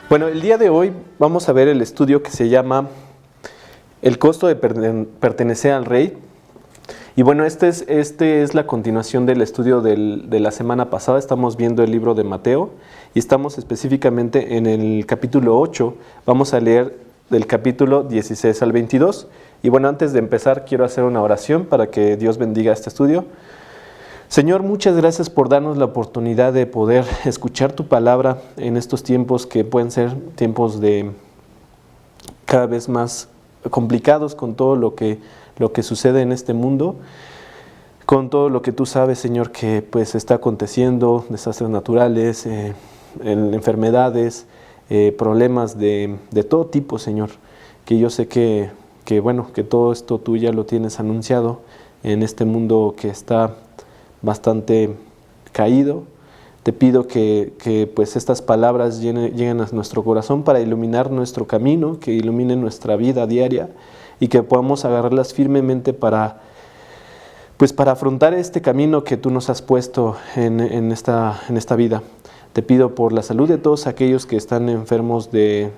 Bueno, el día de hoy vamos a ver el estudio que se llama El costo de pertenecer al rey. Y bueno, este es la continuación del estudio de la semana pasada. Estamos viendo el libro de Mateo y estamos específicamente en el capítulo 8. Vamos a leer del capítulo 16 al 22. Y bueno, antes de empezar quiero hacer una oración para que Dios bendiga este estudio. Señor, muchas gracias por darnos la oportunidad de poder escuchar tu palabra en estos tiempos que pueden ser tiempos de cada vez más complicados con todo lo que sucede en este mundo, con todo lo que tú sabes, Señor, que pues está aconteciendo, desastres naturales, enfermedades, problemas de todo tipo, Señor, que yo sé que todo esto tú ya lo tienes anunciado en este mundo que está bastante caído. Te pido que pues estas palabras lleguen a nuestro corazón para iluminar nuestro camino, que iluminen nuestra vida diaria y que podamos agarrarlas firmemente para afrontar este camino que tú nos has puesto en esta vida. Te pido por la salud de todos aquellos que están enfermos de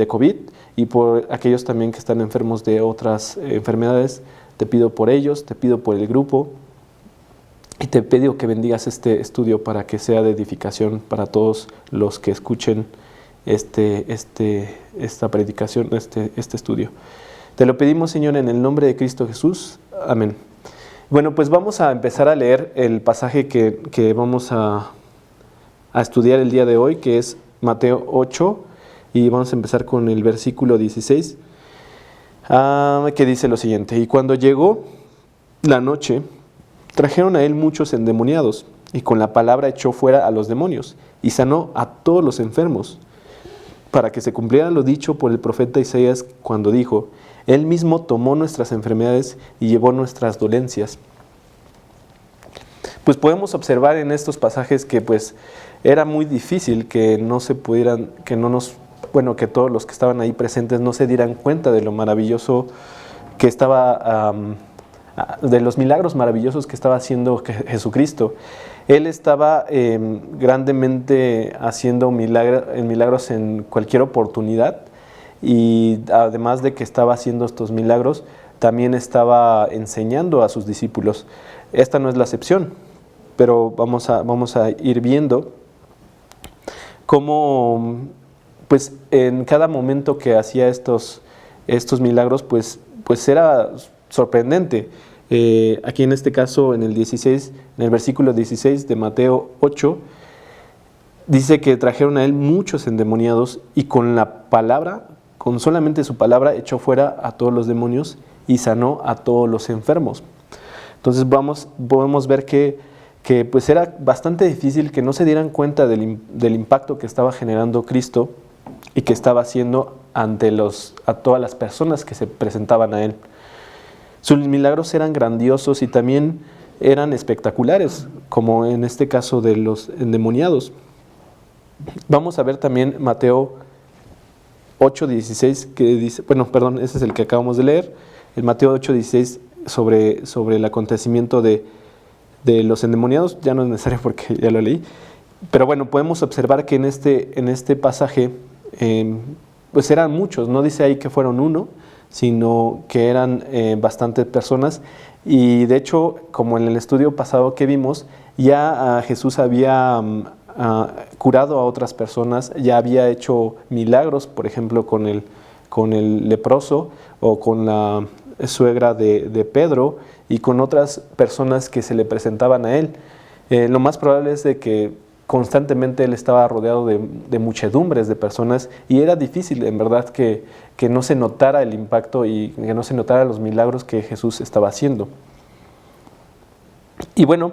COVID y por aquellos también que están enfermos de otras enfermedades. Te pido por ellos, te pido por el grupo. Y te pido que bendigas este estudio para que sea de edificación para todos los que escuchen esta predicación, este estudio. Te lo pedimos, Señor, en el nombre de Cristo Jesús. Amén. Bueno, pues vamos a empezar a leer el pasaje que vamos a estudiar el día de hoy, que es Mateo 8, y vamos a empezar con el versículo 16, que dice lo siguiente: Y cuando llegó la noche, trajeron a él muchos endemoniados, y con la palabra echó fuera a los demonios, y sanó a todos los enfermos, para que se cumpliera lo dicho por el profeta Isaías cuando dijo: Él mismo tomó nuestras enfermedades y llevó nuestras dolencias. Pues podemos observar en estos pasajes que pues era muy difícil que no se pudieran, que todos los que estaban ahí presentes no se dieran cuenta de lo maravilloso que estaba de los milagros maravillosos que estaba haciendo Jesucristo. Él estaba grandemente haciendo milagros en cualquier oportunidad, y además de que estaba haciendo estos milagros, también estaba enseñando a sus discípulos. Esta no es la excepción, pero vamos a ir viendo cómo pues en cada momento que hacía estos milagros pues era sorprendente. Aquí en este caso, en el versículo 16 de Mateo 8, dice que trajeron a él muchos endemoniados y con solamente su palabra echó fuera a todos los demonios y sanó a todos los enfermos. Entonces podemos ver que pues era bastante difícil que no se dieran cuenta del impacto que estaba generando Cristo y que estaba haciendo a todas las personas que se presentaban a él. Sus milagros eran grandiosos y también eran espectaculares, como en este caso de los endemoniados. Vamos a ver también Mateo 8:16, que dice, ese es el que acabamos de leer, el Mateo 8:16 sobre el acontecimiento de los endemoniados. Ya no es necesario porque ya lo leí, pero bueno, podemos observar que en este pasaje pues eran muchos, no dice ahí que fueron uno, sino que eran bastantes personas. Y de hecho, como en el estudio pasado que vimos, ya Jesús había curado a otras personas, ya había hecho milagros, por ejemplo, con el leproso, o con la suegra de Pedro, y con otras personas que se le presentaban a él. Lo más probable es de que constantemente él estaba rodeado de muchedumbres de personas, y era difícil en verdad que no se notara el impacto y que no se notara los milagros que Jesús estaba haciendo. Y bueno,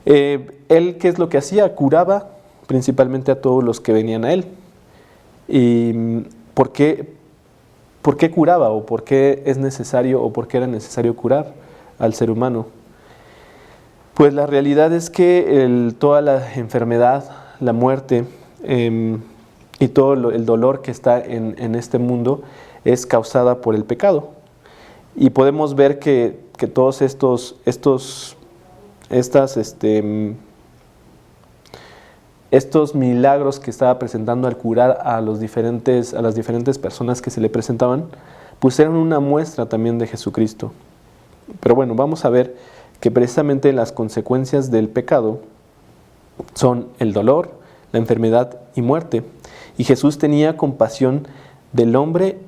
él, ¿qué es lo que hacía? Curaba principalmente a todos los que venían a él. ¿Y por qué curaba? ¿O por qué es necesario, o por qué era necesario curar al ser humano? Pues la realidad es que toda la enfermedad, la muerte y todo el dolor que está en este mundo es causada por el pecado. Y podemos ver que todos estas estos milagros que estaba presentando al curar a las diferentes personas que se le presentaban, pues eran una muestra también de Jesucristo. Pero bueno, vamos a ver que precisamente las consecuencias del pecado son el dolor, la enfermedad y muerte. Y Jesús tenía compasión del hombre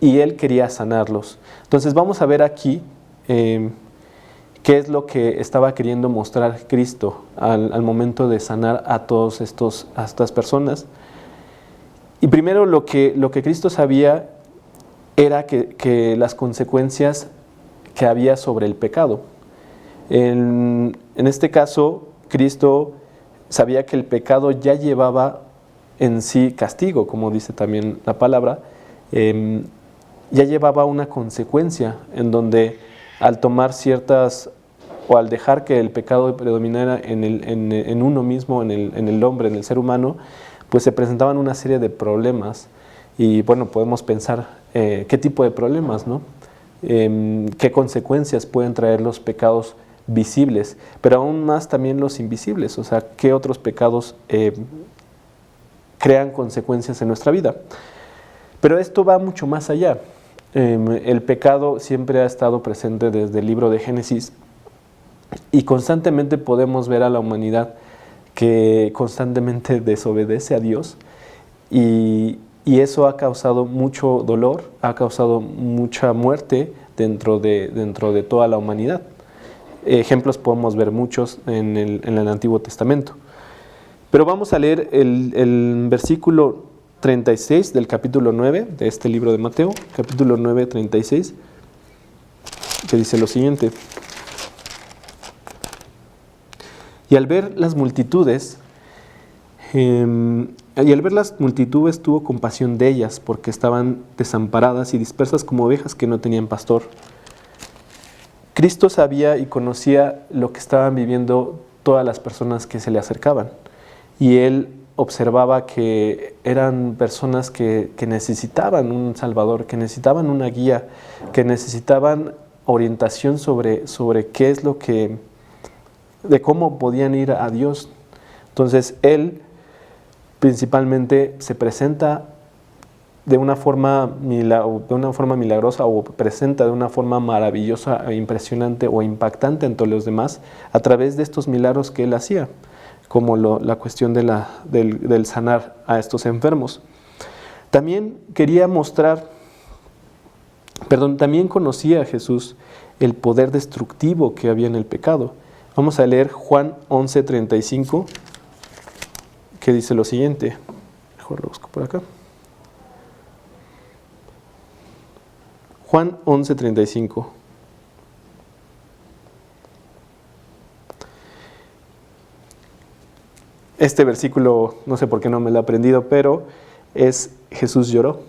y Él quería sanarlos. Entonces vamos a ver aquí qué es lo que estaba queriendo mostrar Cristo al momento de sanar a estas personas. Y primero lo que Cristo sabía era que las consecuencias que había sobre el pecado. En este caso, Cristo sabía que el pecado ya llevaba en sí castigo, como dice también la palabra, ya llevaba una consecuencia en donde al tomar o al dejar que el pecado predominara en uno mismo, en el hombre, en el ser humano, pues se presentaban una serie de problemas. Y bueno, podemos pensar qué tipo de problemas, ¿no? Qué consecuencias pueden traer los pecados visibles, pero aún más también los invisibles, o sea, qué otros pecados crean consecuencias en nuestra vida. Pero esto va mucho más allá. El pecado siempre ha estado presente desde el libro de Génesis y constantemente podemos ver a la humanidad que constantemente desobedece a Dios y eso ha causado mucho dolor, ha causado mucha muerte dentro de toda la humanidad. Ejemplos podemos ver muchos en el Antiguo Testamento. Pero vamos a leer el versículo 36 del capítulo 9 de este libro de Mateo, capítulo 9, 36, que dice lo siguiente. Y al ver las multitudes, tuvo compasión de ellas, porque estaban desamparadas y dispersas como ovejas que no tenían pastor. Cristo sabía y conocía lo que estaban viviendo todas las personas que se le acercaban. Y Él observaba que eran personas que necesitaban un Salvador, que necesitaban una guía, que necesitaban orientación sobre qué es de cómo podían ir a Dios. Entonces Él principalmente se presenta de una forma milagrosa o presenta de una forma maravillosa e impresionante o impactante ante los demás a través de estos milagros que Él hacía, como la cuestión del sanar a estos enfermos. También conocía a Jesús el poder destructivo que había en el pecado. Vamos a leer Juan 11:35, que dice lo siguiente. Mejor lo busco por acá. Juan 11:35. Este versículo, no sé por qué no me lo he aprendido, pero Jesús lloró.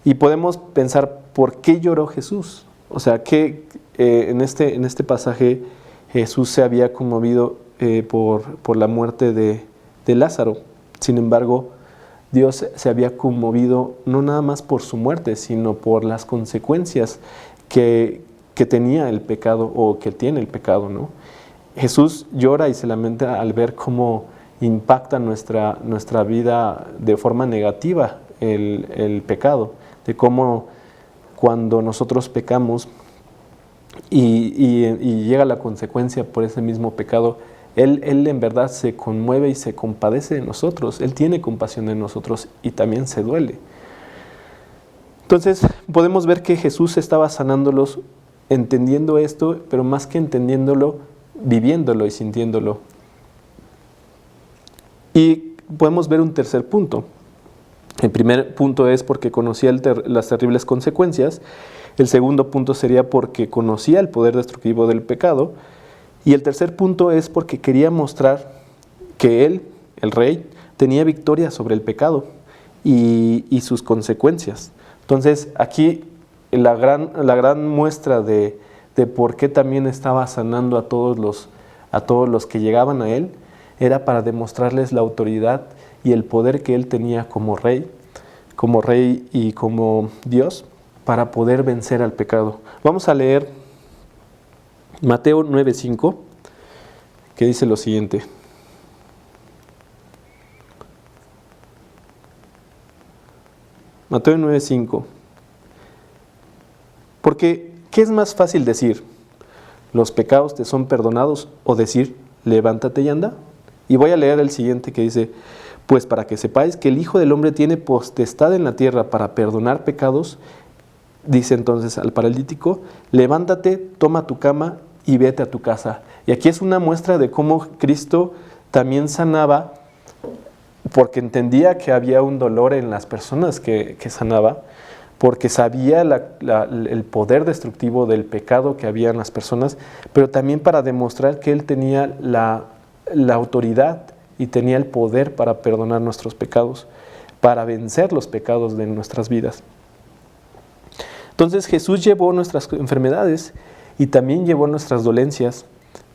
Y podemos pensar, ¿por qué lloró Jesús? O sea, que en este pasaje Jesús se había conmovido por la muerte de Lázaro. Sin embargo, Dios se había conmovido no nada más por su muerte, sino por las consecuencias que tenía el pecado o que tiene el pecado, ¿no? Jesús llora y se lamenta al ver cómo impacta nuestra vida de forma negativa el pecado, de cómo cuando nosotros pecamos y llega la consecuencia por ese mismo pecado, Él en verdad se conmueve y se compadece de nosotros. Él tiene compasión de nosotros y también se duele. Entonces podemos ver que Jesús estaba sanándolos entendiendo esto, pero más que entendiéndolo, viviéndolo y sintiéndolo. Y podemos ver un tercer punto. El primer punto es porque conocía las terribles consecuencias. El segundo punto sería porque conocía el poder destructivo del pecado. Y el tercer punto es porque quería mostrar que Él, el Rey, tenía victoria sobre el pecado y sus consecuencias. Entonces, aquí la gran muestra de por qué también estaba sanando a todos los que llegaban a Él era para demostrarles la autoridad y el poder que Él tenía como Rey y como Dios para poder vencer al pecado. Vamos a leer Mateo 9:5, que dice lo siguiente. Mateo 9:5. Porque, ¿qué es más fácil decir? ¿Los pecados te son perdonados? O decir, levántate y anda. Y voy a leer el siguiente que dice, pues para que sepáis que el Hijo del Hombre tiene potestad en la tierra para perdonar pecados, dice entonces al paralítico, levántate, toma tu cama y vete a tu casa. Y aquí es una muestra de cómo Cristo también sanaba, porque entendía que había un dolor en las personas que sanaba, porque sabía el poder destructivo del pecado que había en las personas, pero también para demostrar que Él tenía la autoridad y tenía el poder para perdonar nuestros pecados, para vencer los pecados de nuestras vidas. Entonces Jesús llevó nuestras enfermedades y también llevó nuestras dolencias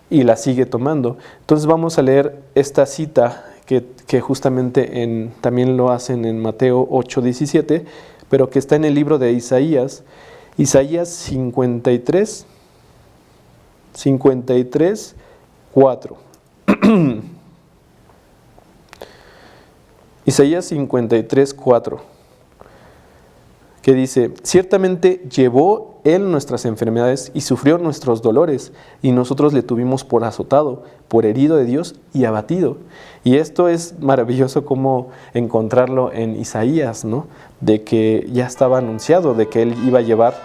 y las sigue tomando. Entonces vamos a leer esta cita que justamente también lo hacen en Mateo 8:17, pero que está en el libro de Isaías 53, 4. Isaías 53, 4, que dice, ciertamente llevó Él nuestras enfermedades y sufrió nuestros dolores, y nosotros le tuvimos por azotado, por herido de Dios y abatido. Y esto es maravilloso como encontrarlo en Isaías, ¿no? De que ya estaba anunciado, de que Él iba a llevar,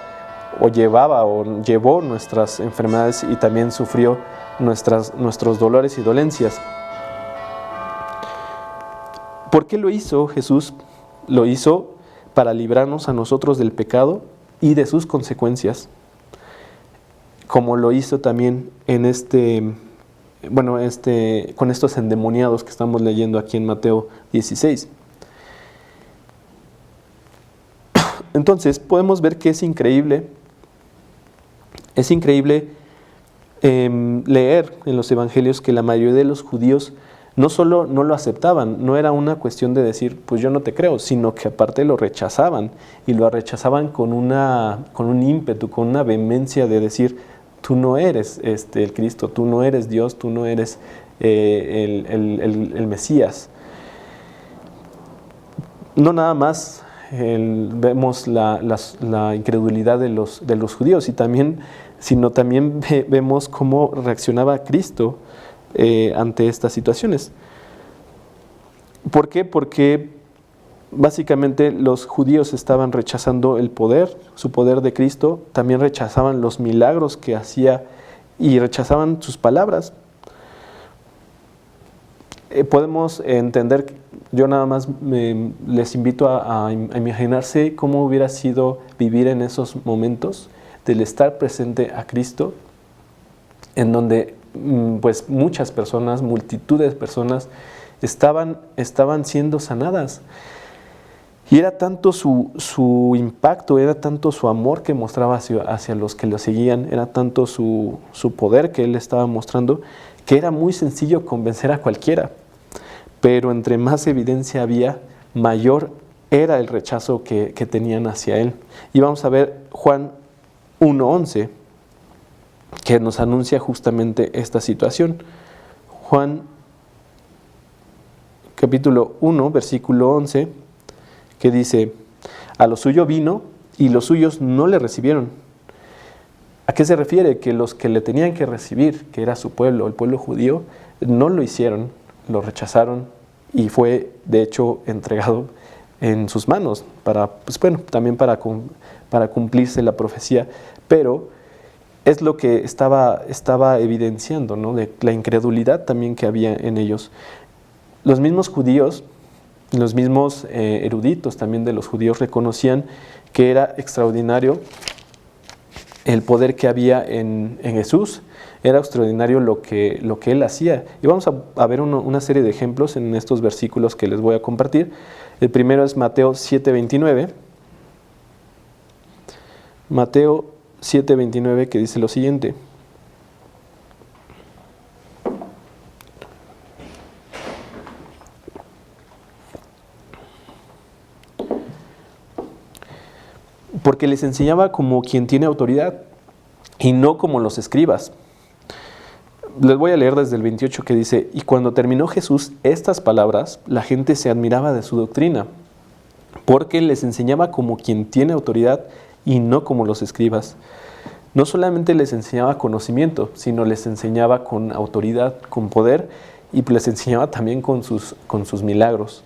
o llevó nuestras enfermedades y también sufrió nuestros dolores y dolencias. ¿Por qué lo hizo Jesús? Lo hizo para librarnos a nosotros del pecado y de sus consecuencias, como lo hizo también con estos endemoniados que estamos leyendo aquí en Mateo 16. Entonces podemos ver que es increíble leer en los evangelios que la mayoría de los judíos no solo no lo aceptaban, no era una cuestión de decir, pues yo no te creo, sino que aparte lo rechazaban, y lo rechazaban con un ímpetu, con una vehemencia de decir, tú no eres el Cristo, tú no eres Dios, tú no eres el Mesías. No nada más vemos la incredulidad de los judíos, sino también vemos cómo reaccionaba Cristo ante estas situaciones. ¿Por qué? Porque básicamente los judíos estaban rechazando su poder de Cristo, también rechazaban los milagros que hacía y rechazaban sus palabras. Podemos entender, yo nada más les invito a imaginarse cómo hubiera sido vivir en esos momentos del estar presente a Cristo, en donde pues muchas personas, multitudes de personas estaban siendo sanadas. Y era tanto su impacto, era tanto su amor que mostraba hacia los que lo seguían, era tanto su poder que él estaba mostrando, que era muy sencillo convencer a cualquiera. Pero entre más evidencia había, mayor era el rechazo que tenían hacia él. Y vamos a ver Juan 1:11, que nos anuncia justamente esta situación. Juan capítulo 1, versículo 11, que dice, a lo suyo vino y los suyos no le recibieron. ¿A qué se refiere? Que los que le tenían que recibir, que era su pueblo, el pueblo judío, no lo hicieron, lo rechazaron y fue de hecho entregado en sus manos también para cumplirse la profecía, pero es lo que estaba evidenciando, ¿no? De la incredulidad también que había en ellos. Los mismos judíos, los mismos eruditos también de los judíos reconocían que era extraordinario el poder que había en Jesús, era extraordinario lo que él hacía. Y vamos a ver una serie de ejemplos en estos versículos que les voy a compartir. El primero es Mateo 7:29. Mateo 7:29, que dice lo siguiente. Porque les enseñaba como quien tiene autoridad y no como los escribas. Les voy a leer desde el 28 que dice, y cuando terminó Jesús estas palabras, la gente se admiraba de su doctrina, porque les enseñaba como quien tiene autoridad y no como los escribas. No solamente les enseñaba conocimiento, sino les enseñaba con autoridad, con poder, y les enseñaba también con sus milagros.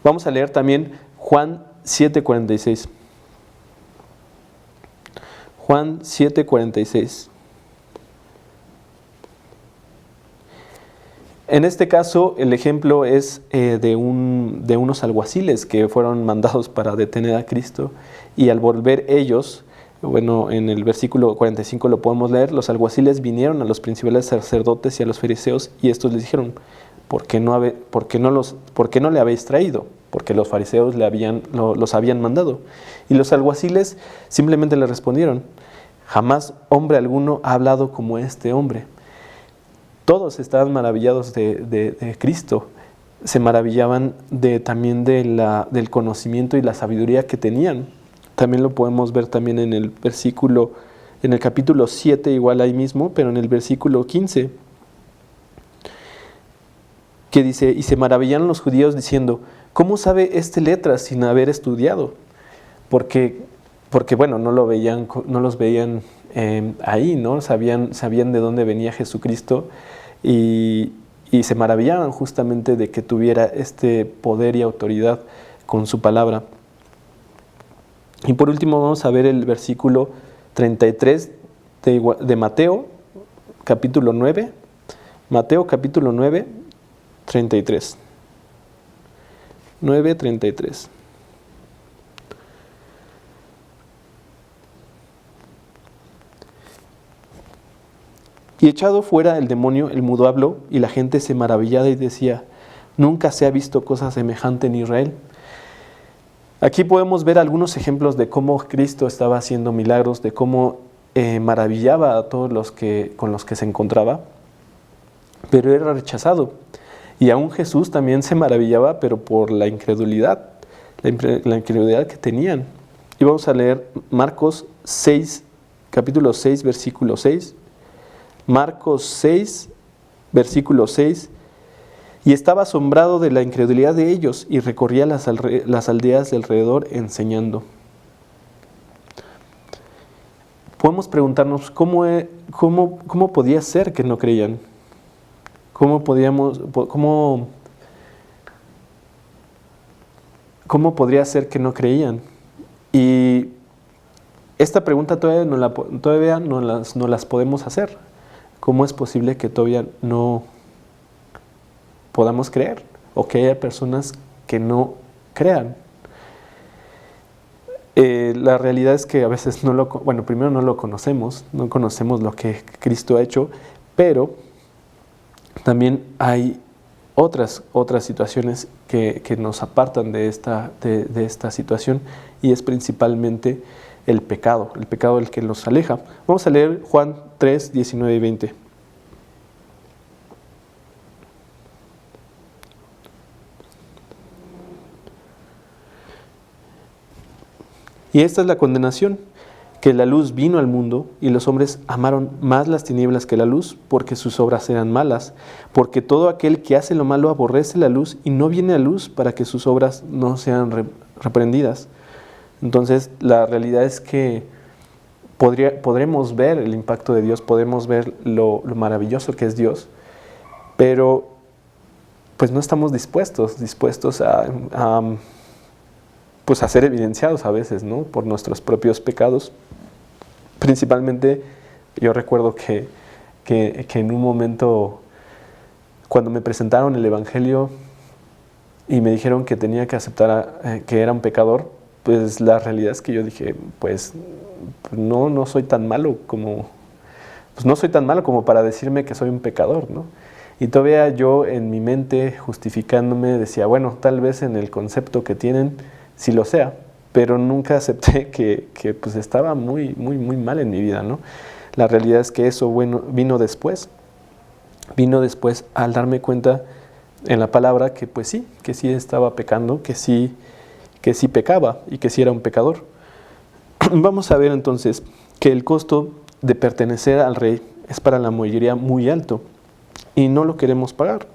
Vamos a leer también Juan 7:46. Juan 7:46. En este caso, el ejemplo es de unos alguaciles que fueron mandados para detener a Cristo, y al volver ellos, bueno, en el versículo 45 lo podemos leer, los alguaciles vinieron a los principales sacerdotes y a los fariseos, y estos les dijeron, ¿por qué no le habéis traído? Porque los fariseos los habían mandado. Y los alguaciles simplemente le respondieron, jamás hombre alguno ha hablado como este hombre. Todos estaban maravillados de Cristo, se maravillaban también del conocimiento y la sabiduría que tenían. También lo podemos ver también en el capítulo 7, igual ahí mismo, pero en el versículo 15, que dice, y se maravillaron los judíos diciendo, ¿cómo sabe este letras sin haber estudiado? Porque bueno, no los veían ahí, ¿no? Sabían de dónde venía Jesucristo, y se maravillaban justamente de que tuviera este poder y autoridad con su palabra. Y por último vamos a ver el versículo 33 de Mateo, capítulo 9. Mateo, capítulo 9, 33. 9:33. Y echado fuera el demonio, el mudo habló, y la gente se maravillaba y decía, nunca se ha visto cosa semejante en Israel. Aquí podemos ver algunos ejemplos de cómo Cristo estaba haciendo milagros, de cómo maravillaba a todos con los que se encontraba, pero era rechazado. Y aún Jesús también se maravillaba, pero por la incredulidad que tenían. Y vamos a leer Marcos 6, capítulo 6, versículo 6. Marcos 6, versículo 6. Y estaba asombrado de la incredulidad de ellos y recorría las aldeas de alrededor enseñando. Podemos preguntarnos cómo podía ser que no creían. ¿Cómo podría ser que no creían? Y esta pregunta todavía no las podemos hacer. ¿Cómo es posible que todavía no podamos creer? O que haya personas que no crean. La realidad es que a veces primero no lo conocemos, no conocemos lo que Cristo ha hecho, pero también hay otras situaciones que nos apartan de esta situación, y es principalmente el pecado el que nos aleja. Vamos a leer Juan 3, 19 y 20. Y esta es la condenación, que la luz vino al mundo, y los hombres amaron más las tinieblas que la luz, porque sus obras eran malas. Porque todo aquel que hace lo malo aborrece la luz, y no viene a luz para que sus obras no sean reprendidas. Entonces, la realidad es que podremos ver el impacto de Dios, podemos ver lo maravilloso que es Dios, pero pues no estamos dispuestos a ser evidenciados a veces, ¿no? Por nuestros propios pecados. Principalmente, yo recuerdo que en un momento, cuando me presentaron el Evangelio y me dijeron que tenía que aceptar que era un pecador, pues la realidad es que yo dije, pues no soy tan malo como para decirme que soy un pecador, ¿no? Y todavía yo en mi mente, justificándome, decía, bueno, tal vez en el concepto que tienen sí lo sea, pero nunca acepté que pues estaba muy, muy, muy mal en mi vida, ¿no? La realidad es que eso vino después al darme cuenta en la palabra que pues sí, que sí estaba pecando, que sí pecaba y que sí era un pecador. Vamos a ver entonces que el costo de pertenecer al rey es para la mayoría muy alto y no lo queremos pagar.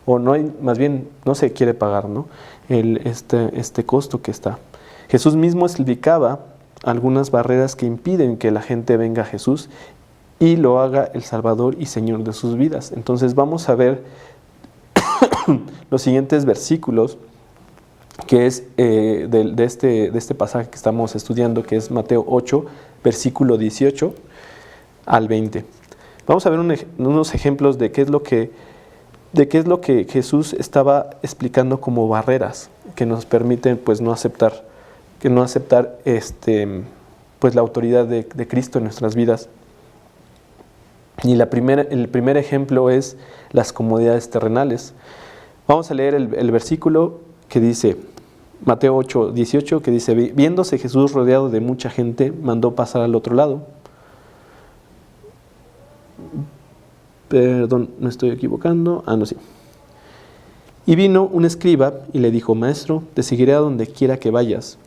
o no hay, más bien no se quiere pagar, ¿no? Este costo que está. Jesús mismo explicaba algunas barreras que impiden que la gente venga a Jesús y lo haga el Salvador y Señor de sus vidas. Entonces vamos a ver los siguientes versículos, que es de este pasaje que estamos estudiando, que es Mateo 8, versículo 18 al 20. Vamos a ver unos ejemplos de qué es lo que Jesús estaba explicando como barreras que nos permiten pues no aceptar pues la autoridad de Cristo en nuestras vidas. Y el primer ejemplo es las comodidades terrenales. Vamos a leer el versículo que dice, Mateo 8, 18, que dice: viéndose Jesús rodeado de mucha gente, mandó pasar al otro lado. Perdón, me estoy equivocando. No, sí. Y vino un escriba y le dijo: Maestro, te seguiré a donde quiera que vayas.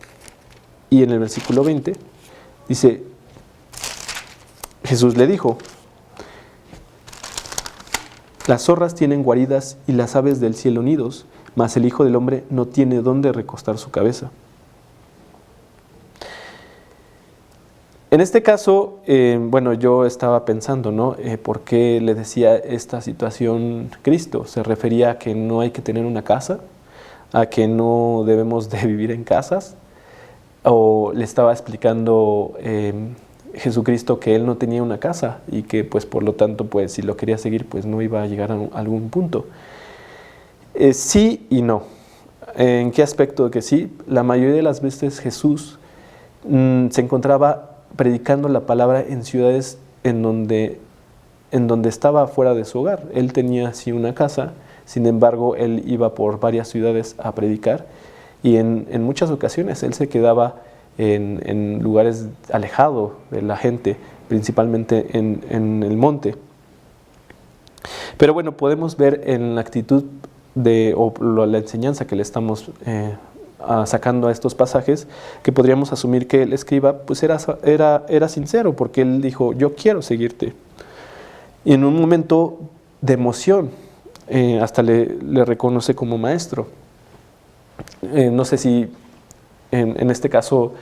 Y en el versículo 20 dice, Jesús le dijo: las zorras tienen guaridas y las aves del cielo nidos, mas el Hijo del Hombre no tiene dónde recostar su cabeza. En este caso, yo estaba pensando, ¿no? ¿Por qué le decía esta situación Cristo? ¿Se refería a que no hay que tener una casa? ¿A que no debemos de vivir en casas? ¿O le estaba explicando Jesucristo que él no tenía una casa y que pues por lo tanto pues si lo quería seguir pues no iba a llegar a algún punto? Sí y no. ¿En qué aspecto que sí? La mayoría de las veces Jesús se encontraba predicando la palabra en ciudades en donde estaba fuera de su hogar. Él tenía sí una casa, sin embargo él iba por varias ciudades a predicar, y en muchas ocasiones él se quedaba en lugares alejados de la gente, principalmente en el monte. Pero bueno, podemos ver en la actitud la enseñanza que le estamos sacando a estos pasajes, que podríamos asumir que el escriba pues era sincero, porque él dijo: yo quiero seguirte. Y en un momento de emoción hasta le reconoce como maestro. No sé si en este caso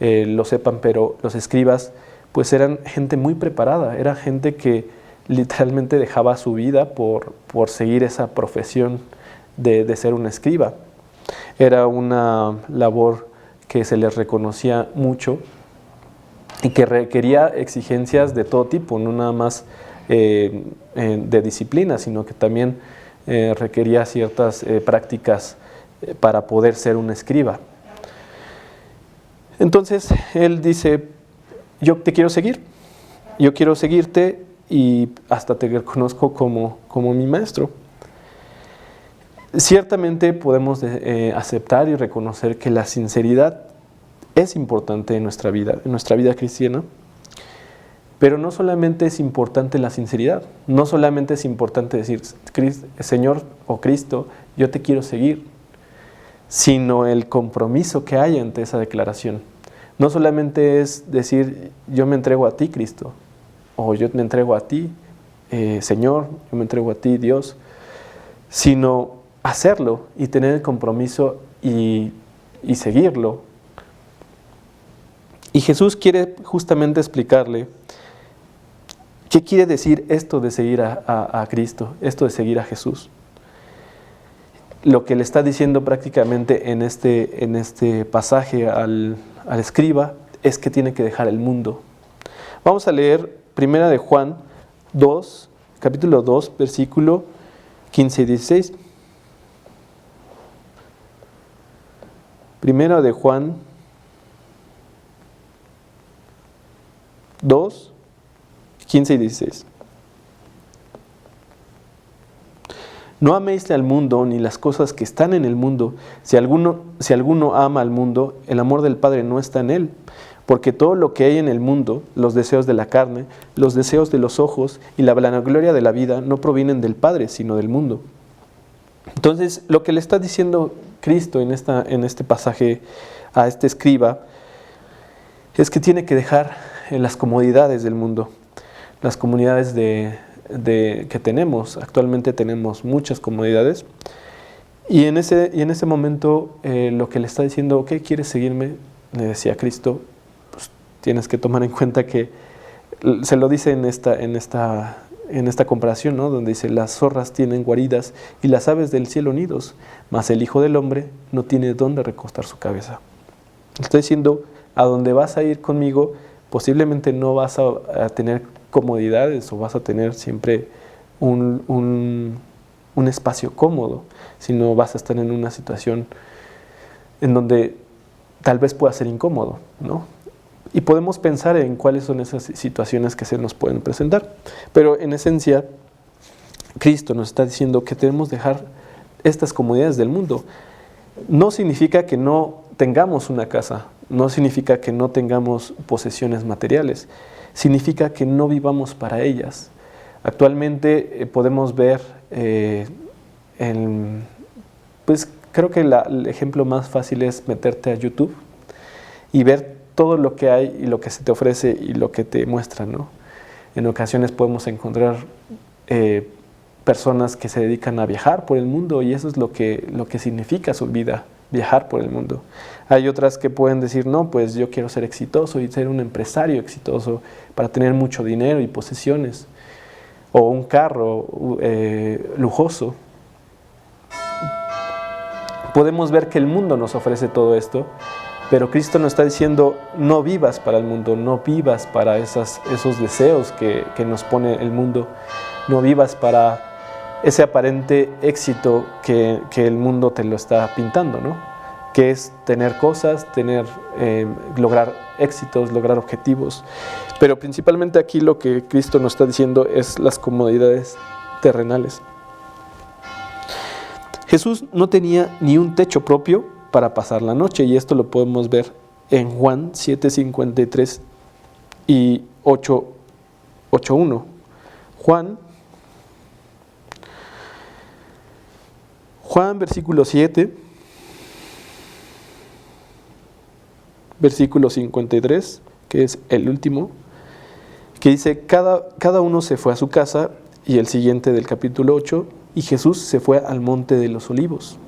lo sepan, pero los escribas pues eran gente muy preparada, era gente que literalmente dejaba su vida por seguir esa profesión de ser un escriba. Era una labor que se les reconocía mucho y que requería exigencias de todo tipo, no nada más de disciplina, sino que también requería ciertas prácticas para poder ser un escriba. Entonces él dice: yo te quiero seguir, yo quiero seguirte y hasta te reconozco como mi maestro. Ciertamente podemos aceptar y reconocer que la sinceridad es importante en nuestra vida cristiana, pero no solamente es importante la sinceridad, no solamente es importante decir: Señor o Cristo, yo te quiero seguir, sino el compromiso que hay ante esa declaración. No solamente es decir: yo me entrego a ti, Cristo, o yo me entrego a ti, Señor, yo me entrego a ti, Dios, sino hacerlo y tener el compromiso y seguirlo. Y Jesús quiere justamente explicarle qué quiere decir esto de seguir a Cristo, esto de seguir a Jesús. Lo que le está diciendo prácticamente en este pasaje al escriba es que tiene que dejar el mundo. Vamos a leer 1 de Juan 2, capítulo 2, versículo 15 y 16. 1 de Juan 2, 15 y 16. No améis al mundo ni las cosas que están en el mundo. Si alguno ama al mundo, el amor del Padre no está en él. Porque todo lo que hay en el mundo, los deseos de la carne, los deseos de los ojos y la vanagloria de la vida, no provienen del Padre, sino del mundo. Entonces, lo que le está diciendo Cristo en este pasaje a este escriba es que tiene que dejar las comodidades del mundo, las comodidades de que tenemos. Actualmente tenemos muchas comodidades. Y en ese momento lo que le está diciendo, ok, ¿quieres seguirme? Le decía Cristo, pues tienes que tomar en cuenta que se lo dice en esta comparación, ¿no? Donde dice, las zorras tienen guaridas y las aves del cielo nidos, mas el Hijo del Hombre no tiene dónde recostar su cabeza. Estoy diciendo, a donde vas a ir conmigo, posiblemente no vas a tener comodidades o vas a tener siempre un espacio cómodo, sino vas a estar en una situación en donde tal vez pueda ser incómodo, ¿no? Y podemos pensar en cuáles son esas situaciones que se nos pueden presentar. Pero en esencia, Cristo nos está diciendo que debemos dejar estas comodidades del mundo. No significa que no tengamos una casa, no significa que no tengamos posesiones materiales, significa que no vivamos para ellas. Actualmente podemos ver, pues creo que el ejemplo más fácil es meterte a YouTube y ver todo lo que hay y lo que se te ofrece y lo que te muestran, ¿no? En ocasiones podemos encontrar personas que se dedican a viajar por el mundo y eso es lo que significa su vida, viajar por el mundo. Hay otras que pueden decir, no, pues yo quiero ser exitoso y ser un empresario exitoso para tener mucho dinero y posesiones, o un carro lujoso. Podemos ver que el mundo nos ofrece todo esto, pero Cristo nos está diciendo, no vivas para el mundo, no vivas para esos deseos que nos pone el mundo, no vivas para ese aparente éxito que el mundo te lo está pintando, ¿no? Que es tener cosas, lograr éxitos, lograr objetivos. Pero principalmente aquí lo que Cristo nos está diciendo es las comodidades terrenales. Jesús no tenía ni un techo propio para pasar la noche, y esto lo podemos ver en Juan 7:53 y 8:1. Juan versículo 7, versículo 53, que es el último, que dice, cada uno se fue a su casa, y el siguiente del capítulo 8, y Jesús se fue al monte de los olivos.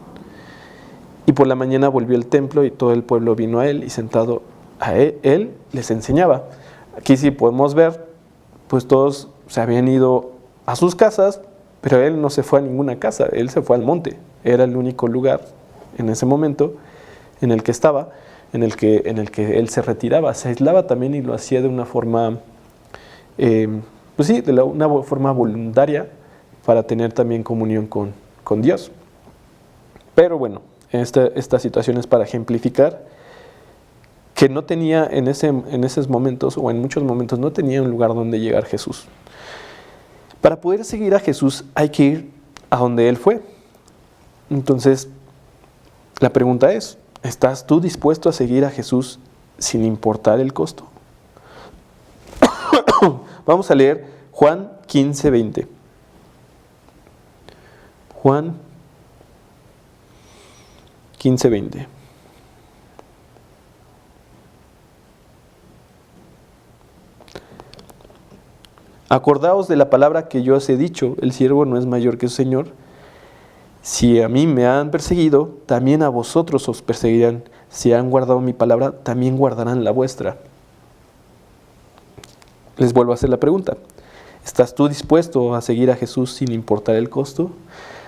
Y por la mañana volvió al templo y todo el pueblo vino a él y sentado a él les enseñaba. Aquí sí podemos ver, pues todos se habían ido a sus casas, pero él no se fue a ninguna casa, él se fue al monte. Era el único lugar en ese momento en el que estaba, en el que él se retiraba, se aislaba también y lo hacía de una forma, pues sí, una forma voluntaria para tener también comunión con Dios. Pero bueno, esta situación es para ejemplificar que no tenía en esos momentos, o en muchos momentos, no tenía un lugar donde llegar Jesús. Para poder seguir a Jesús hay que ir a donde Él fue. Entonces, la pregunta es, ¿estás tú dispuesto a seguir a Jesús sin importar el costo? Vamos a leer Juan 15:20. Juan 15:20. Acordaos de la palabra que yo os he dicho, el siervo no es mayor que su Señor. Si a mí me han perseguido, también a vosotros os perseguirán. Si han guardado mi palabra, también guardarán la vuestra. Les vuelvo a hacer la pregunta. ¿Estás tú dispuesto a seguir a Jesús sin importar el costo?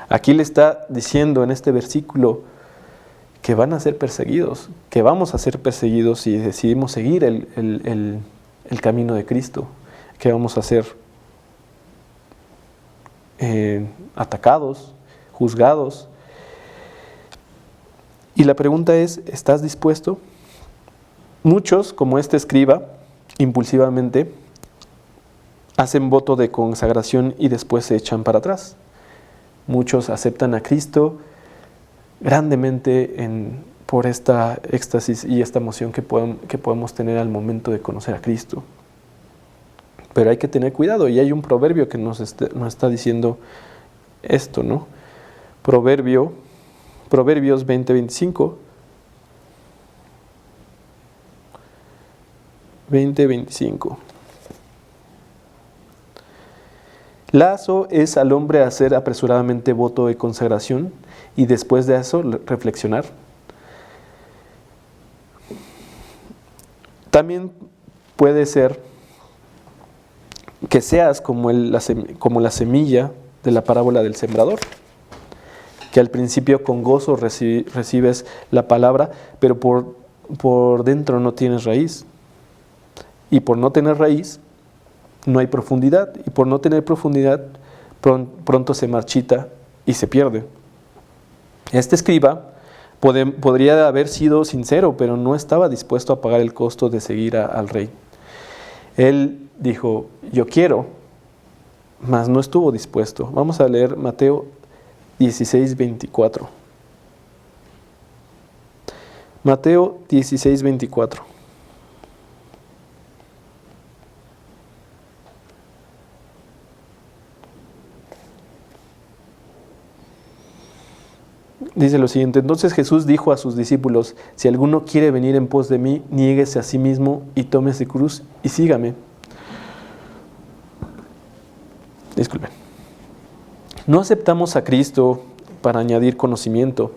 Aquí le está diciendo en este versículo que van a ser perseguidos, que vamos a ser perseguidos si decidimos seguir el camino de Cristo, que vamos a ser atacados, juzgados. Y la pregunta es, ¿estás dispuesto? Muchos, como este escriba, impulsivamente hacen voto de consagración y después se echan para atrás. Muchos aceptan a Cristo grandemente por esta éxtasis y esta emoción que podemos tener al momento de conocer a Cristo. Pero hay que tener cuidado, y hay un proverbio que nos está diciendo esto, ¿no? Proverbios 20:25. 20:25. Lazo es al hombre hacer apresuradamente voto de consagración y después de eso reflexionar. También puede ser que seas como la semilla de la parábola del sembrador, que al principio con gozo recibes la palabra, pero por dentro no tienes raíz. Y por no tener raíz, no hay profundidad. Y por no tener profundidad, pronto se marchita y se pierde. Este escriba podría haber sido sincero, pero no estaba dispuesto a pagar el costo de seguir al rey. Él dijo, yo quiero, mas no estuvo dispuesto. Vamos a leer Mateo 16:24. Mateo 16:24. Dice lo siguiente: entonces Jesús dijo a sus discípulos, si alguno quiere venir en pos de mí, niéguese a sí mismo y tome su cruz y sígame. Disculpen. No aceptamos a Cristo para añadir conocimiento.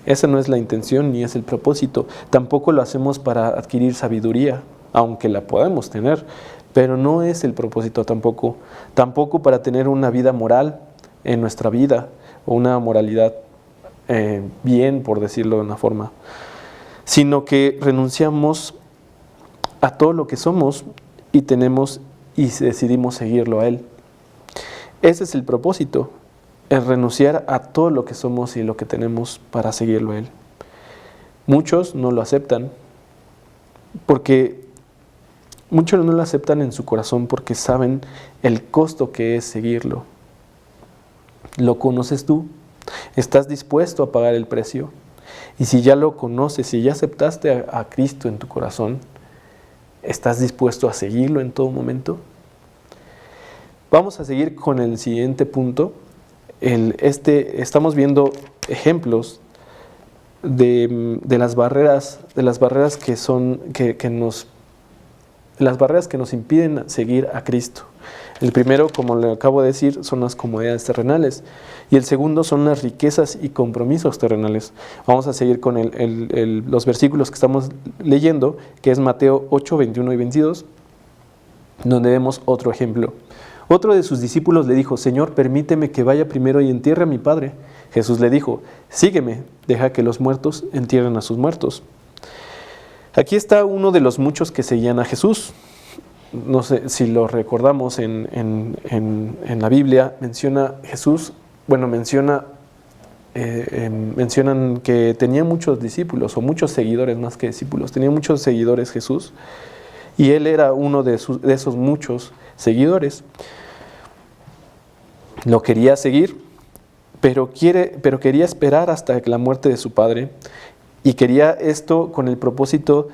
Esa no es la intención ni es el propósito. Tampoco lo hacemos para adquirir sabiduría, aunque la podemos tener, pero no es el propósito tampoco. Tampoco para tener una vida moral en nuestra vida o una moralidad bien, por decirlo de una forma, sino que renunciamos a todo lo que somos y tenemos y decidimos seguirlo a Él. Ese es el propósito, el renunciar a todo lo que somos y lo que tenemos para seguirlo a Él. Muchos no lo aceptan muchos no lo aceptan en su corazón porque saben el costo que es seguirlo. ¿Lo conoces tú? ¿Estás dispuesto a pagar el precio? Y si ya lo conoces, si ya aceptaste a Cristo en tu corazón, ¿estás dispuesto a seguirlo en todo momento? Vamos a seguir con el siguiente punto. Estamos viendo ejemplos de las barreras que nos impiden seguir a Cristo. El primero, como le acabo de decir, son las comodidades terrenales. Y el segundo son las riquezas y compromisos terrenales. Vamos a seguir con los versículos que estamos leyendo, que es Mateo 8, 21 y 22, donde vemos otro ejemplo. Otro de sus discípulos le dijo, Señor, permíteme que vaya primero y entierre a mi padre. Jesús le dijo, sígueme, deja que los muertos entierren a sus muertos. Aquí está uno de los muchos que seguían a Jesús. No sé si lo recordamos en la Biblia, mencionan que tenía muchos discípulos o muchos seguidores más que discípulos, tenía muchos seguidores Jesús y él era uno de esos muchos seguidores. Lo quería seguir, pero quería esperar hasta la muerte de su padre y quería esto con el propósito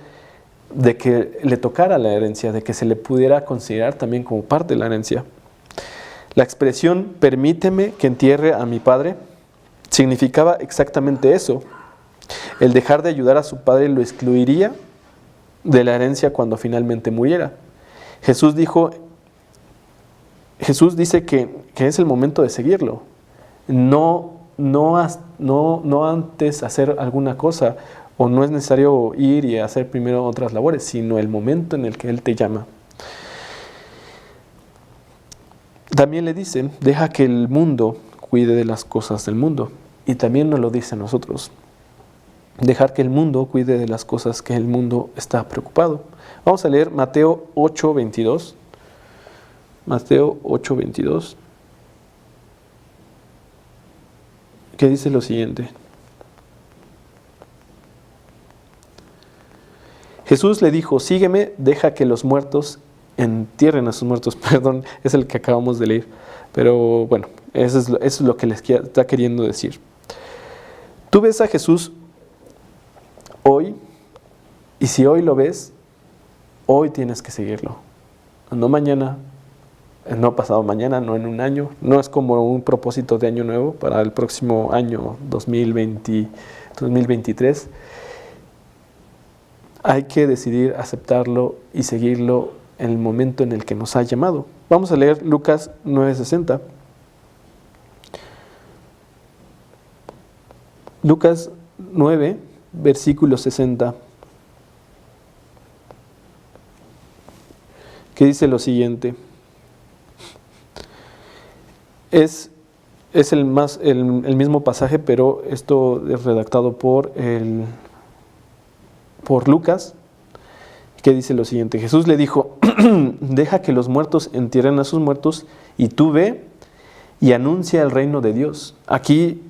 de que le tocara la herencia, de que se le pudiera considerar también como parte de la herencia. La expresión permíteme que entierre a mi padre significaba exactamente eso. El dejar de ayudar a su padre lo excluiría de la herencia cuando finalmente muriera. Jesús dice que es el momento de seguirlo. No antes hacer alguna cosa, o no es necesario ir y hacer primero otras labores, sino el momento en el que Él te llama. También le dicen, deja que el mundo cuide de las cosas del mundo. Y también nos lo dice a nosotros. Dejar que el mundo cuide de las cosas que el mundo está preocupado. Vamos a leer Mateo 8:22. Mateo 8:22. Que dice lo siguiente. Jesús le dijo, sígueme, deja que los muertos entierren a sus muertos. Perdón, es el que acabamos de leer. Pero bueno, eso es lo que les está queriendo decir. Tú ves a Jesús hoy, y si hoy lo ves, hoy tienes que seguirlo. No mañana, no pasado mañana, no en un año. No es como un propósito de año nuevo para el próximo año 2023. Hay que decidir aceptarlo y seguirlo en el momento en el que nos ha llamado. Vamos a leer Lucas 9:60. Lucas 9, versículo 60, que dice lo siguiente. Es el mismo pasaje, pero esto es redactado por Lucas, que dice lo siguiente. Jesús le dijo, deja que los muertos entierren a sus muertos y tú ve y anuncia el reino de Dios. Aquí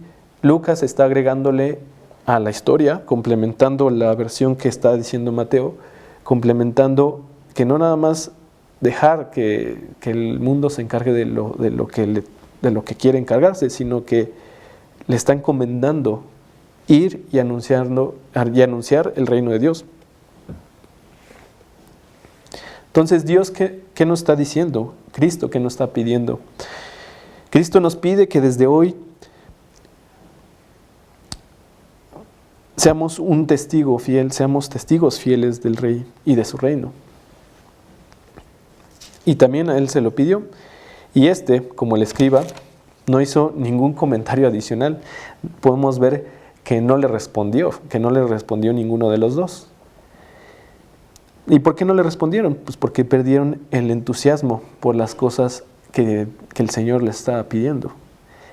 Lucas está agregándole a la historia, complementando la versión que está diciendo Mateo, complementando que no nada más dejar que el mundo se encargue de lo que quiere encargarse, sino que le está encomendando ir y anunciar el reino de Dios. Entonces, Dios, ¿qué nos está diciendo? Cristo, ¿qué nos está pidiendo? Cristo nos pide que desde hoy seamos un testigo fiel, seamos testigos fieles del Rey y de su reino. Y también a Él se lo pidió. Y como el escriba, no hizo ningún comentario adicional. Podemos ver que no le respondió ninguno de los dos. ¿Y por qué no le respondieron? Pues porque perdieron el entusiasmo por las cosas que el Señor les estaba pidiendo.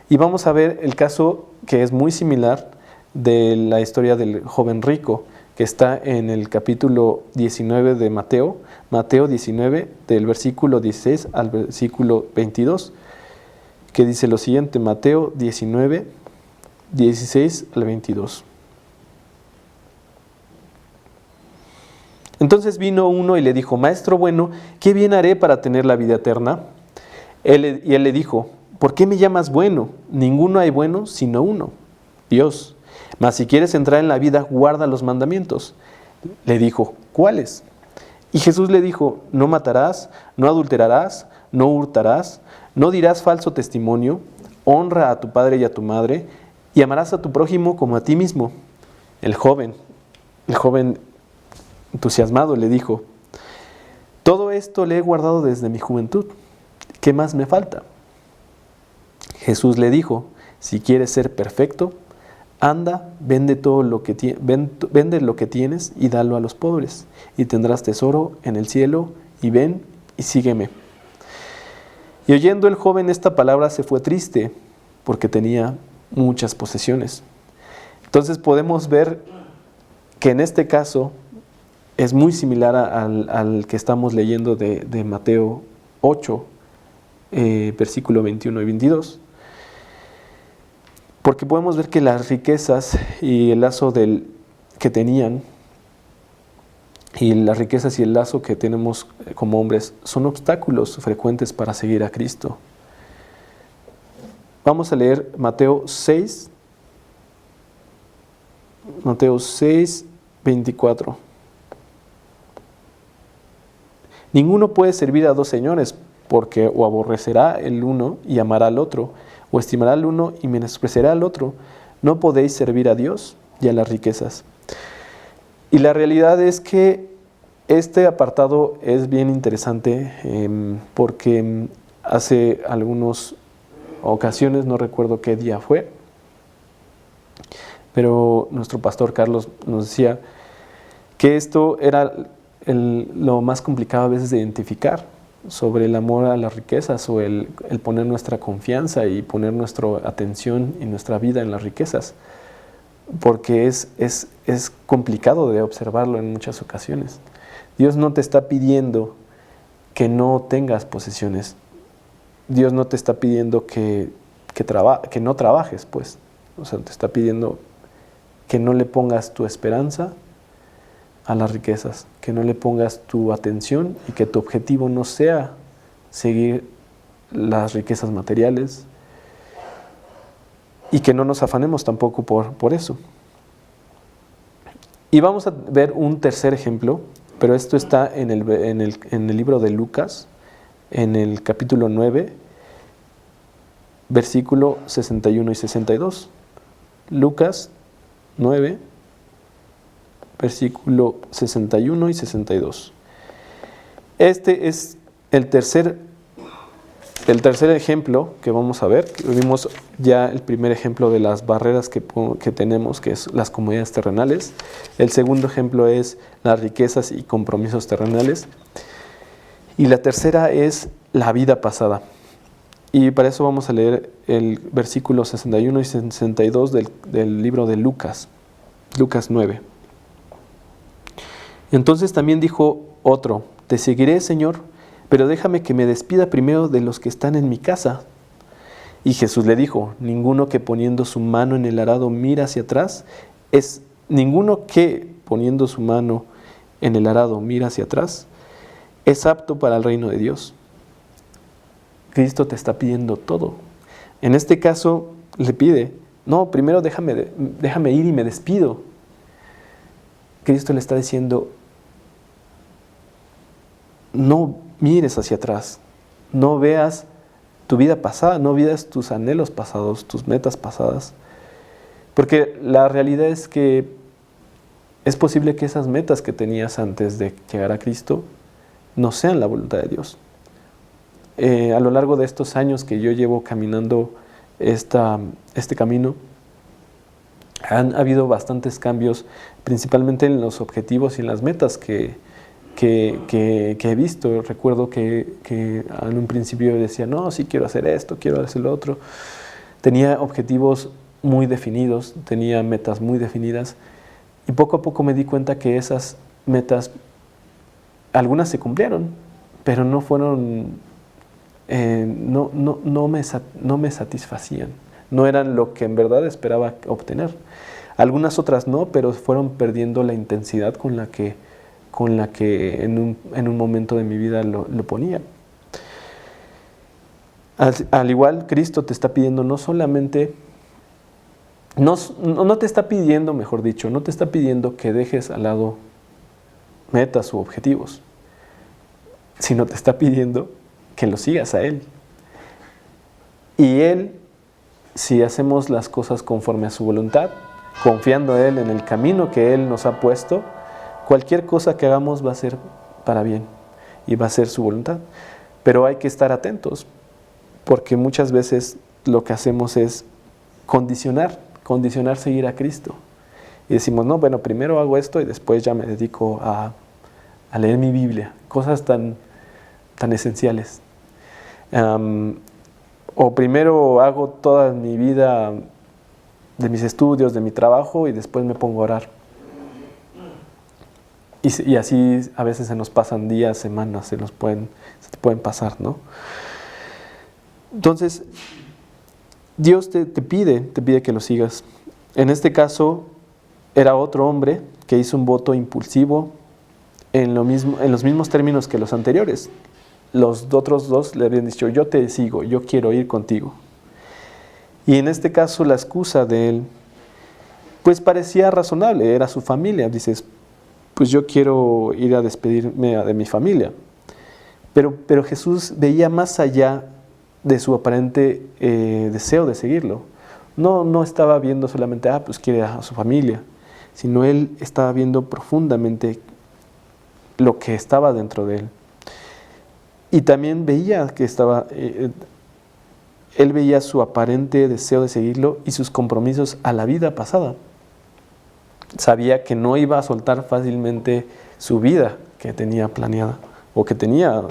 Y vamos a ver el caso que es muy similar de la historia del joven rico, que está en el capítulo 19 de Mateo, Mateo 19, del versículo 16 al versículo 22, que dice lo siguiente, Mateo 19, 16 al 22. Entonces vino uno y le dijo, Maestro bueno, ¿qué bien haré para tener la vida eterna? Y él le dijo, ¿por qué me llamas bueno? Ninguno hay bueno sino uno, Dios. Mas si quieres entrar en la vida, guarda los mandamientos. Le dijo, ¿cuáles? Y Jesús le dijo, no matarás, no adulterarás, no hurtarás, no dirás falso testimonio, honra a tu padre y a tu madre, y amarás a tu prójimo como a ti mismo. El joven entusiasmado le dijo, todo esto le he guardado desde mi juventud, ¿qué más me falta? Jesús le dijo, si quieres ser perfecto, anda, vende lo que tienes y dalo a los pobres, y tendrás tesoro en el cielo, y ven y sígueme. Y oyendo el joven esta palabra se fue triste, porque tenía muchas posesiones. Entonces podemos ver que en este caso es muy similar al que estamos leyendo de Mateo 8, versículo 21 y 22. Porque podemos ver que las riquezas y el lazo que tenían, y las riquezas y el lazo que tenemos como hombres, son obstáculos frecuentes para seguir a Cristo. Vamos a leer Mateo 6, 24. Ninguno puede servir a dos señores, porque o aborrecerá el uno y amará al otro, o estimará al uno y menospreciará al otro. No podéis servir a Dios y a las riquezas. Y la realidad es que este apartado es bien interesante porque hace algunas ocasiones, no recuerdo qué día fue, pero nuestro pastor Carlos nos decía que esto era lo más complicado a veces de identificar sobre el amor a las riquezas o el poner nuestra confianza y poner nuestra atención y nuestra vida en las riquezas, porque es complicado de observarlo en muchas ocasiones. Dios no te está pidiendo que no tengas posesiones. Dios no te está pidiendo que no trabajes, pues. O sea, te está pidiendo que no le pongas tu esperanza a las riquezas, que no le pongas tu atención y que tu objetivo no sea seguir las riquezas materiales y que no nos afanemos tampoco por eso. Y vamos a ver un tercer ejemplo, pero esto está en el libro de Lucas, en el capítulo 9, versículo 61 y 62. Lucas 9, versículo 61 y 62. Este es el tercer ejemplo que vamos a ver. Vimos ya el primer ejemplo de las barreras que tenemos, que es las comodidades terrenales. El segundo ejemplo es las riquezas y compromisos terrenales. Y la tercera es la vida pasada. Y para eso vamos a leer el versículo 61 y 62 del libro de Lucas 9. Entonces también dijo otro: te seguiré, Señor, pero déjame que me despida primero de los que están en mi casa. Y Jesús le dijo: ninguno que poniendo su mano en el arado mira hacia atrás es apto para el reino de Dios. Cristo te está pidiendo todo. En este caso le pide: no, primero déjame ir y me despido. Cristo le está diciendo: no mires hacia atrás, no veas tu vida pasada, no veas tus anhelos pasados, tus metas pasadas, porque la realidad es que es posible que esas metas que tenías antes de llegar a Cristo no sean la voluntad de Dios. A lo largo de estos años que yo llevo caminando este camino, han habido bastantes cambios, principalmente en los objetivos y en las metas que he visto. Recuerdo que en un principio decía: no, sí quiero hacer esto, quiero hacer lo otro. Tenía objetivos muy definidos, tenía metas muy definidas, y poco a poco me di cuenta que esas metas, algunas se cumplieron, pero no fueron, no me satisfacían, no eran lo que en verdad esperaba obtener. Algunas otras no, pero fueron perdiendo la intensidad con la que en un momento de mi vida lo ponía. Al igual, Cristo te está pidiendo no solamente, no te está pidiendo, mejor dicho, no te está pidiendo que dejes al lado metas u objetivos, sino te está pidiendo que lo sigas a Él. Y Él, si hacemos las cosas conforme a su voluntad, confiando en Él, en el camino que Él nos ha puesto, cualquier cosa que hagamos va a ser para bien y va a ser su voluntad. Pero hay que estar atentos, porque muchas veces lo que hacemos es condicionar seguir a Cristo. Y decimos: no, bueno, primero hago esto y después ya me dedico a leer mi Biblia. Cosas tan esenciales. O primero hago toda mi vida de mis estudios, de mi trabajo, y después me pongo a orar. Y así a veces se nos pasan días, semanas, se te pueden pasar, ¿no? Entonces, Dios te pide que lo sigas. En este caso, era otro hombre que hizo un voto impulsivo en los mismos términos que los anteriores. Los otros dos le habían dicho: yo te sigo, yo quiero ir contigo. Y en este caso la excusa de él, pues parecía razonable, era su familia. Dices: pues yo quiero ir a despedirme de mi familia. Pero Jesús veía más allá de su aparente deseo de seguirlo. No estaba viendo solamente: pues quiere a su familia, sino él estaba viendo profundamente lo que estaba dentro de él. Y también veía que él veía su aparente deseo de seguirlo y sus compromisos a la vida pasada. Sabía que no iba a soltar fácilmente su vida que tenía planeada o que tenía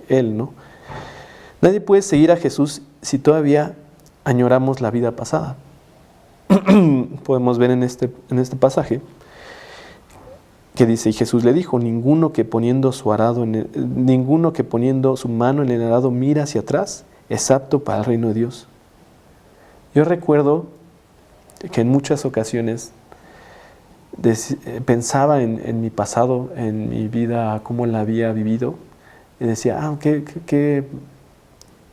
él, ¿no? Nadie puede seguir a Jesús si todavía añoramos la vida pasada. Podemos ver en este pasaje que dice: y Jesús le dijo: ninguno que poniendo su mano en el arado mira hacia atrás es apto para el reino de Dios. Yo recuerdo que en muchas ocasiones pensaba en mi pasado, en mi vida, cómo la había vivido, y decía: qué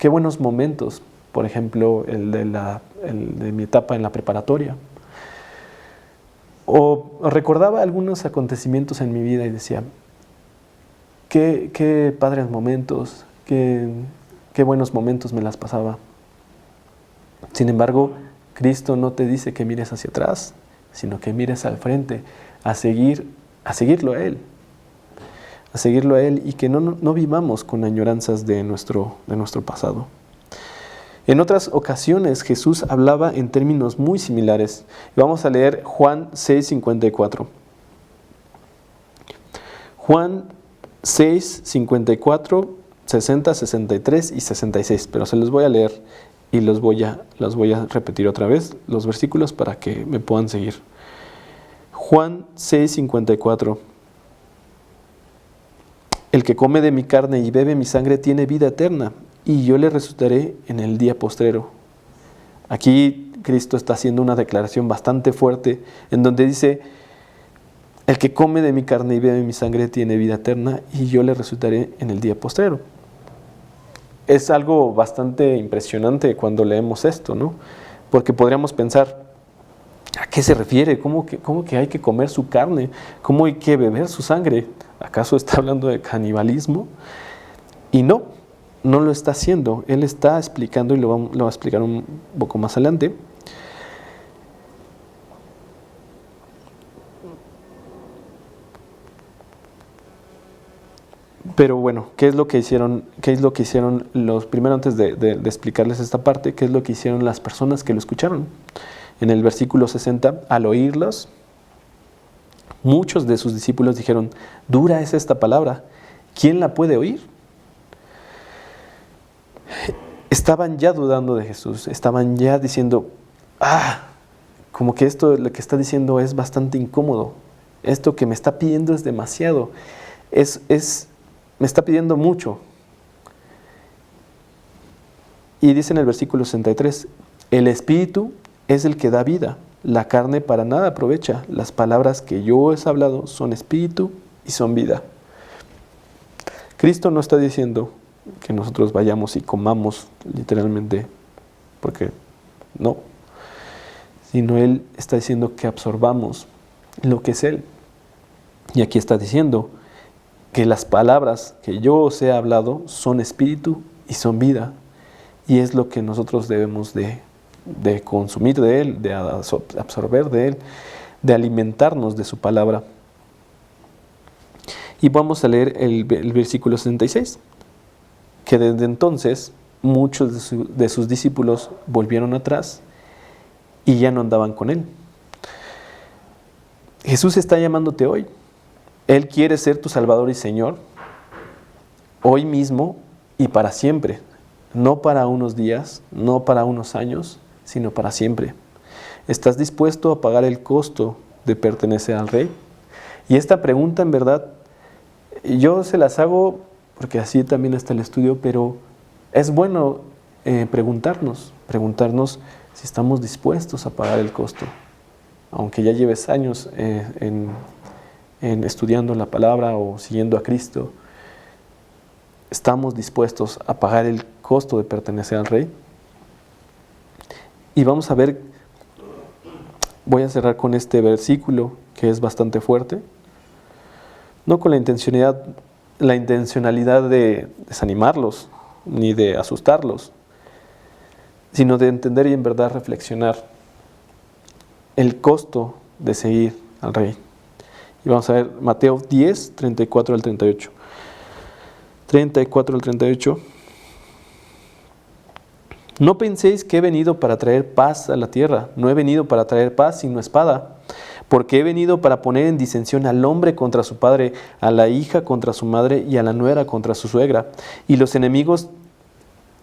buenos momentos. Por ejemplo, el de mi etapa en la preparatoria. O recordaba algunos acontecimientos en mi vida y decía: qué padres momentos, qué buenos momentos me las pasaba. Sin embargo, Cristo no te dice que mires hacia atrás, sino que mires al frente, a seguirlo a Él. a seguirlo a Él y que no vivamos con añoranzas de nuestro pasado. En otras ocasiones Jesús hablaba en términos muy similares. Vamos a leer Juan 6:54. Juan 6:54, 60, 63 y 66, pero se los voy a leer y los voy a repetir otra vez, los versículos para que me puedan seguir. Juan 6:54. El que come de mi carne y bebe mi sangre tiene vida eterna, y yo le resucitaré en el día postrero. Aquí Cristo está haciendo una declaración bastante fuerte, en donde dice: el que come de mi carne y bebe mi sangre tiene vida eterna, y yo le resucitaré en el día postrero. Es algo bastante impresionante cuando leemos esto, ¿no? Porque podríamos pensar, ¿a qué se refiere? ¿Cómo que hay que comer su carne? ¿Cómo hay que beber su sangre? ¿Acaso está hablando de canibalismo? Y no lo está haciendo. Él está explicando, y lo va a explicar un poco más adelante. Pero bueno, ¿qué es lo que hicieron los primero, antes de explicarles esta parte, qué es lo que hicieron las personas que lo escucharon? En el versículo 60, al oírlos, muchos de sus discípulos dijeron: dura es esta palabra, ¿quién la puede oír? Estaban ya dudando de Jesús, estaban ya diciendo: como que esto, lo que está diciendo es bastante incómodo, esto que me está pidiendo es demasiado, me está pidiendo mucho. Y dice en el versículo 63, el Espíritu es el que da vida, la carne para nada aprovecha, las palabras que yo os he hablado son espíritu y son vida. Cristo no está diciendo que nosotros vayamos y comamos literalmente, porque no, sino Él está diciendo que absorbamos lo que es Él. Y aquí está diciendo que las palabras que yo os he hablado son espíritu y son vida, y es lo que nosotros debemos de consumir de Él, de absorber de Él, de alimentarnos de su palabra. Y vamos a leer el versículo 66, que desde entonces muchos de sus discípulos volvieron atrás y ya no andaban con Él. Jesús está llamándote hoy. Él quiere ser tu Salvador y Señor, hoy mismo y para siempre. No para unos días, no para unos años, sino para siempre. ¿Estás dispuesto a pagar el costo de pertenecer al Rey? Y esta pregunta, en verdad, yo se las hago porque así también está el estudio, pero es bueno preguntarnos si estamos dispuestos a pagar el costo. Aunque ya lleves años en estudiando la palabra o siguiendo a Cristo, ¿estamos dispuestos a pagar el costo de pertenecer al Rey? Y vamos a ver, voy a cerrar con este versículo que es bastante fuerte, no con la intencionalidad de desanimarlos ni de asustarlos, sino de entender y en verdad reflexionar el costo de seguir al Rey. Y vamos a ver Mateo 10, 34 al 38. 34 al 38. No penséis que he venido para traer paz a la tierra. No he venido para traer paz sino espada. Porque he venido para poner en disensión al hombre contra su padre, a la hija contra su madre y a la nuera contra su suegra. Y los enemigos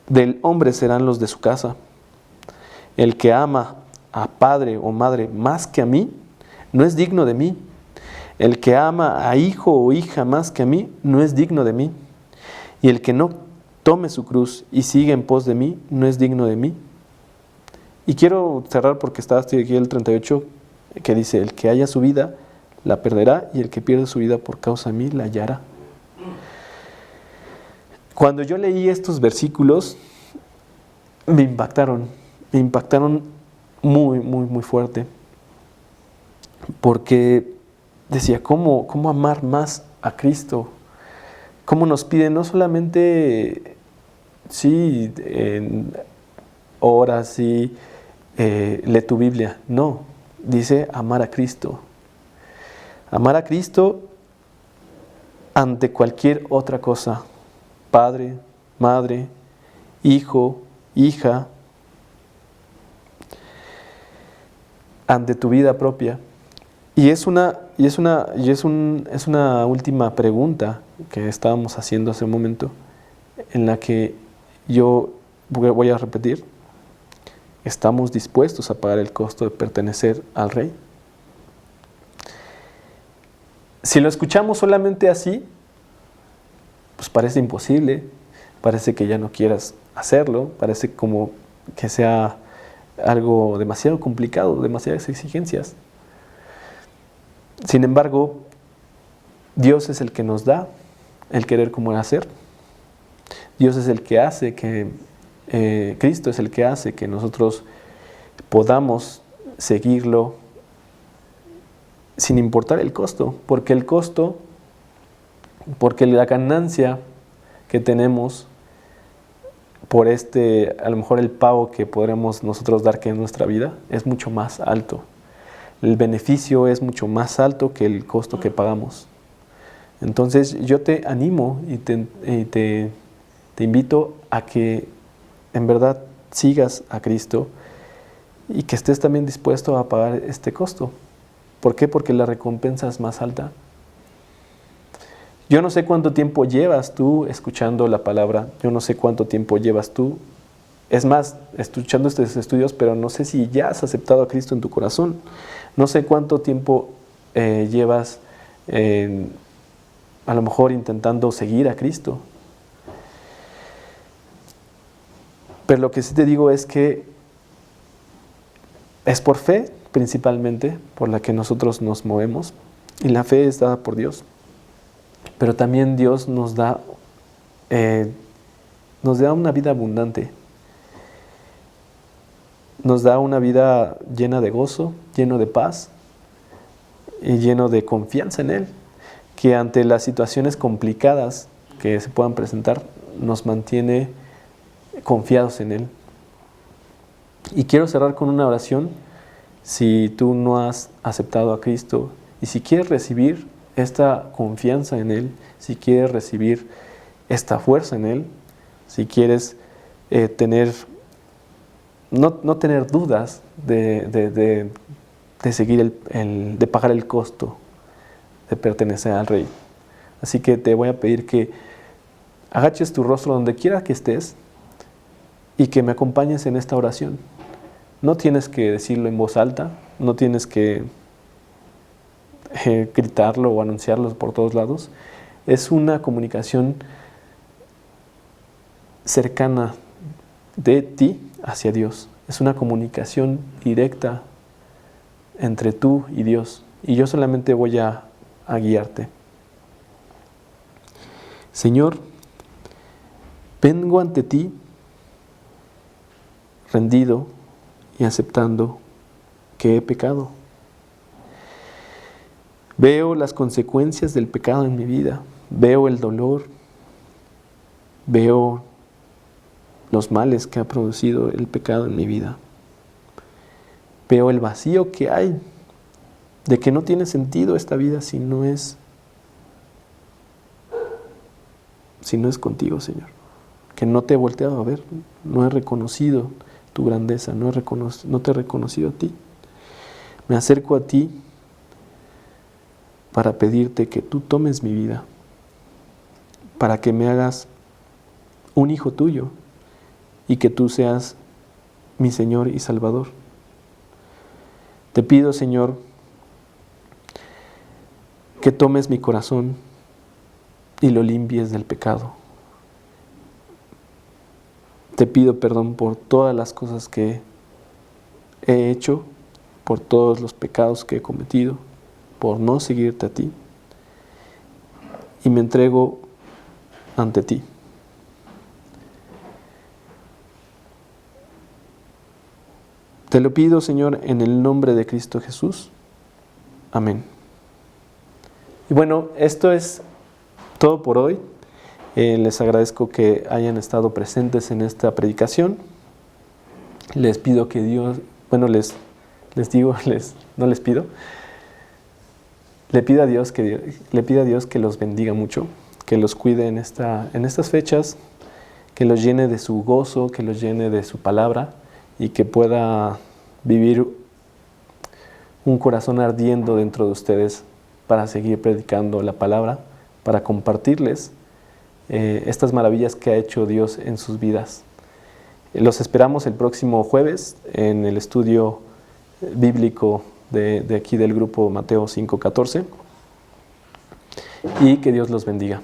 del hombre serán los de su casa. El que ama a padre o madre más que a mí, no es digno de mí. El que ama a hijo o hija más que a mí, no es digno de mí. Y el que no tome su cruz y siga en pos de mí, no es digno de mí. Y quiero cerrar porque está aquí el 38, que dice: el que haya su vida, la perderá, y el que pierde su vida por causa de mí, la hallará. Cuando yo leí estos versículos, me impactaron muy, muy, muy fuerte. Porque decía, ¿cómo amar más a Cristo? ¿Cómo nos pide no solamente, sí, ora, sí, lee tu Biblia? No, dice amar a Cristo. Amar a Cristo ante cualquier otra cosa, padre, madre, hijo, hija, ante tu vida propia. Y es una última pregunta que estábamos haciendo hace un momento, en la que yo voy a repetir: ¿estamos dispuestos a pagar el costo de pertenecer al Rey? Si lo escuchamos solamente así, pues parece imposible, parece que ya no quieras hacerlo, parece como que sea algo demasiado complicado, demasiadas exigencias. Sin embargo, Dios es el que nos da el querer como el hacer. Dios es el que hace que, Cristo es el que hace que nosotros podamos seguirlo sin importar el costo, porque la ganancia que tenemos por a lo mejor el pago que podremos nosotros dar que en nuestra vida es mucho más alto. El beneficio es mucho más alto que el costo que pagamos. Entonces yo te animo y te invito a que en verdad sigas a Cristo y que estés también dispuesto a pagar este costo. ¿Por qué? Porque la recompensa es más alta. Yo no sé cuánto tiempo llevas tú escuchando la palabra, yo no sé cuánto tiempo llevas tú, es más, escuchando estos estudios, pero no sé si ya has aceptado a Cristo en tu corazón. No sé cuánto tiempo llevas a lo mejor intentando seguir a Cristo. Pero lo que sí te digo es que es por fe, principalmente, por la que nosotros nos movemos. Y la fe es dada por Dios. Pero también Dios nos da una vida abundante. Nos da una vida llena de gozo, lleno de paz y lleno de confianza en Él, que ante las situaciones complicadas que se puedan presentar, nos mantiene confiados en Él. Y quiero cerrar con una oración. Si tú no has aceptado a Cristo y si quieres recibir esta confianza en Él, si quieres recibir esta fuerza en Él, si quieres no tener dudas de seguir de pagar el costo de pertenecer al Rey. Así que te voy a pedir que agaches tu rostro donde quiera que estés y que me acompañes en esta oración. No tienes que decirlo en voz alta, no tienes que gritarlo o anunciarlo por todos lados. Es una comunicación cercana de ti hacia Dios. Es una comunicación directa entre tú y Dios. Y yo solamente voy a guiarte. Señor, vengo ante ti rendido y aceptando que he pecado. Veo las consecuencias del pecado en mi vida, veo el dolor, veo los males que ha producido el pecado en mi vida. Veo el vacío que hay, de que no tiene sentido esta vida si no es contigo, Señor. Que no te he volteado a ver, no he reconocido tu grandeza, no te he reconocido a ti. Me acerco a ti para pedirte que tú tomes mi vida, para que me hagas un hijo tuyo y que tú seas mi Señor y Salvador. Te pido, Señor, que tomes mi corazón y lo limpies del pecado. Te pido perdón por todas las cosas que he hecho, por todos los pecados que he cometido, por no seguirte a ti. Y me entrego ante ti. Te lo pido, Señor, en el nombre de Cristo Jesús. Amén. Y bueno, esto es todo por hoy. Les agradezco que hayan estado presentes en esta predicación. Les pido que Dios, bueno, no les pido. le pido a Dios que los bendiga mucho, que los cuide en estas fechas, que los llene de su gozo, que los llene de su palabra y que pueda vivir un corazón ardiendo dentro de ustedes para seguir predicando la palabra, para compartirles estas maravillas que ha hecho Dios en sus vidas. Los esperamos el próximo jueves en el estudio bíblico de aquí del grupo Mateo 5:14 y que Dios los bendiga.